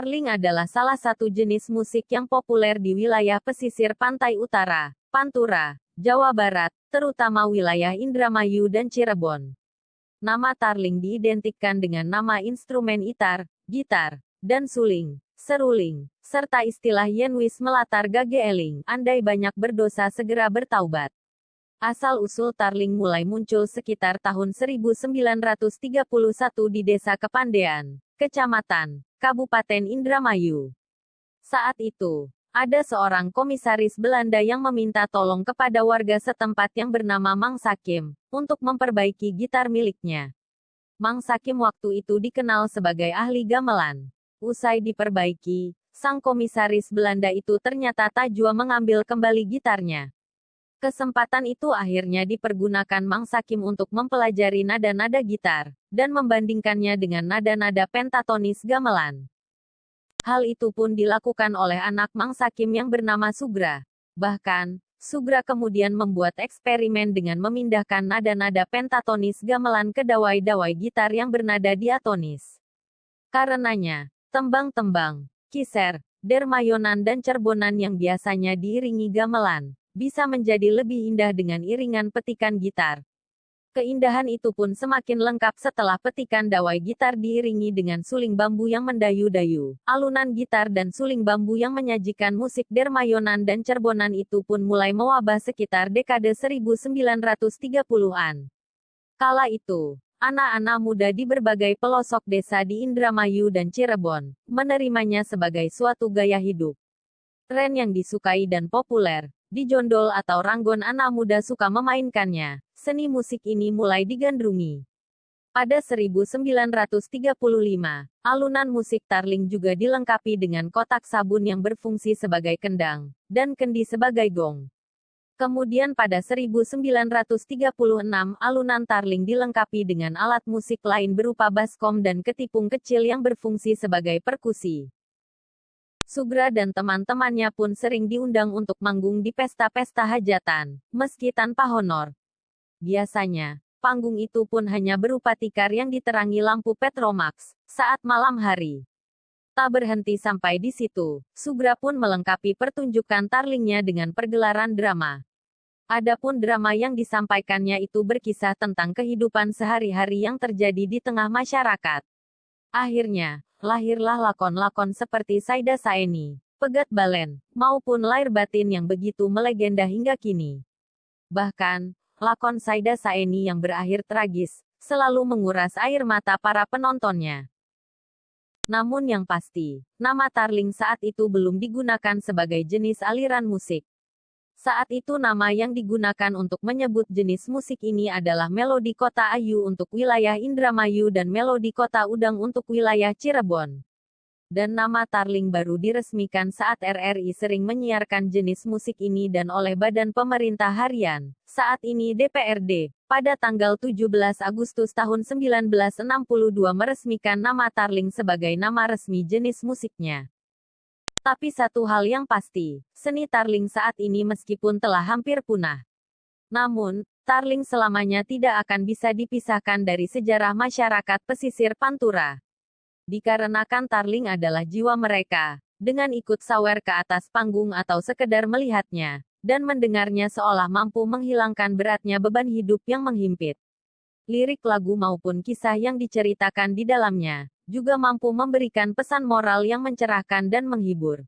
Tarling adalah salah satu jenis musik yang populer di wilayah pesisir pantai utara, Pantura, Jawa Barat, terutama wilayah Indramayu dan Cirebon. Nama tarling diidentikan dengan nama instrumen itar, gitar, dan suling, seruling, serta istilah yenwis melatar gageeling, andai banyak berdosa segera bertaubat. Asal-usul tarling mulai muncul sekitar tahun 1931 di Desa Kepandean, Kecamatan, Kabupaten Indramayu. Saat itu, ada seorang komisaris Belanda yang meminta tolong kepada warga setempat yang bernama Mang Sakim, untuk memperbaiki gitar miliknya. Mang Sakim waktu itu dikenal sebagai ahli gamelan. Usai diperbaiki, sang komisaris Belanda itu ternyata tak jua mengambil kembali gitarnya. Kesempatan itu akhirnya dipergunakan Mang Sakim untuk mempelajari nada-nada gitar, dan membandingkannya dengan nada-nada pentatonis gamelan. Hal itu pun dilakukan oleh anak Mang Sakim yang bernama Sugra. Bahkan, Sugra kemudian membuat eksperimen dengan memindahkan nada-nada pentatonis gamelan ke dawai-dawai gitar yang bernada diatonis. Karenanya, tembang-tembang, kiser, dermayonan dan cerbonan yang biasanya diiringi gamelan, bisa menjadi lebih indah dengan iringan petikan gitar. Keindahan itu pun semakin lengkap setelah petikan dawai gitar diiringi dengan suling bambu yang mendayu-dayu. Alunan gitar dan suling bambu yang menyajikan musik dermayonan dan cerbonan itu pun mulai mewabah sekitar dekade 1930-an. Kala itu, anak-anak muda di berbagai pelosok desa di Indramayu dan Cirebon, menerimanya sebagai suatu gaya hidup. Tren yang disukai dan populer, dijondol atau ranggon anak muda suka memainkannya, seni musik ini mulai digandrungi. Pada 1935, alunan musik tarling juga dilengkapi dengan kotak sabun yang berfungsi sebagai kendang, dan kendi sebagai gong. Kemudian pada 1936, alunan tarling dilengkapi dengan alat musik lain berupa baskom dan ketipung kecil yang berfungsi sebagai perkusi. Sugra dan teman-temannya pun sering diundang untuk manggung di pesta-pesta hajatan, meski tanpa honor. Biasanya, panggung itu pun hanya berupa tikar yang diterangi lampu petromax, saat malam hari. Tak berhenti sampai di situ, Sugra pun melengkapi pertunjukan tarlingnya dengan pergelaran drama. Adapun drama yang disampaikannya itu berkisah tentang kehidupan sehari-hari yang terjadi di tengah masyarakat. Akhirnya, lahirlah lakon-lakon seperti Saida Saeni, Pegat Balen, maupun Lair Batin yang begitu melegenda hingga kini. Bahkan, lakon Saida Saeni yang berakhir tragis, selalu menguras air mata para penontonnya. Namun yang pasti, nama tarling saat itu belum digunakan sebagai jenis aliran musik. Saat itu nama yang digunakan untuk menyebut jenis musik ini adalah Melodi Kota Ayu untuk wilayah Indramayu dan Melodi Kota Udang untuk wilayah Cirebon. Dan nama tarling baru diresmikan saat RRI sering menyiarkan jenis musik ini dan oleh Badan Pemerintah Harian, saat ini DPRD, pada tanggal 17 Agustus tahun 1962 meresmikan nama tarling sebagai nama resmi jenis musiknya. Tapi satu hal yang pasti, seni tarling saat ini meskipun telah hampir punah. Namun, tarling selamanya tidak akan bisa dipisahkan dari sejarah masyarakat pesisir Pantura. Dikarenakan tarling adalah jiwa mereka, dengan ikut sawer ke atas panggung atau sekedar melihatnya, dan mendengarnya seolah mampu menghilangkan beratnya beban hidup yang menghimpit. Lirik lagu maupun kisah yang diceritakan di dalamnya, juga mampu memberikan pesan moral yang mencerahkan dan menghibur.